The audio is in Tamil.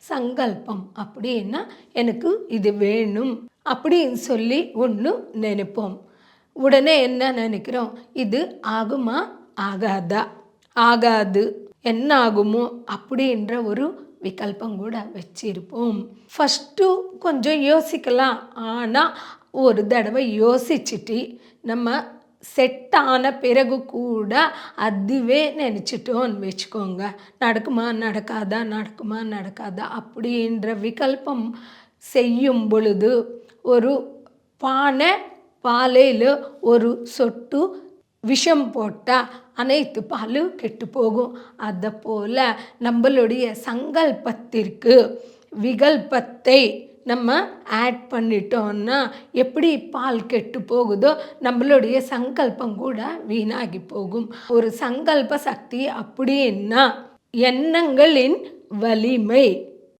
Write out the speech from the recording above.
சங்கல்பம் அப்படின்னா எனக்கு இது வேணும் அப்படின்னு சொல்லி ஒன்று நினைப்போம். உடனே என்ன நினைக்கிறோம், இது ஆகுமா ஆகாதா, ஆகாது என்ன ஆகுமோ அப்படின்ற ஒரு விகல்பம் கூட வச்சிருப்போம். ஃபஸ்ட்டு கொஞ்சம் யோசிக்கலாம். ஆனால் ஒரு தடவை யோசிச்சுட்டு நம்ம செட் ஆன பிறகு கூட அதுவே நினச்சிட்டோன்னு வச்சுக்கோங்க, நடக்குமா நடக்காதா, நடக்குமா நடக்காதா அப்படின்ற விகல்பம் செய்யும் பொழுது ஒரு பானை பாலையில் ஒரு சொட்டு விஷம் போட்டால் அனைத்து பாலும் கெட்டு போகும். அதை போல் நம்மளுடைய சங்கல்பத்திற்கு விகல்பத்தை நம்ம ஆட் பண்ணிட்டோம்னா எப்படி பால் கெட்டு போகுதோ நம்மளுடைய சங்கல்பம் கூட வீணாகி போகும். ஒரு சங்கல்ப சக்தி அப்படின்னா எண்ணங்களின் வலிமை.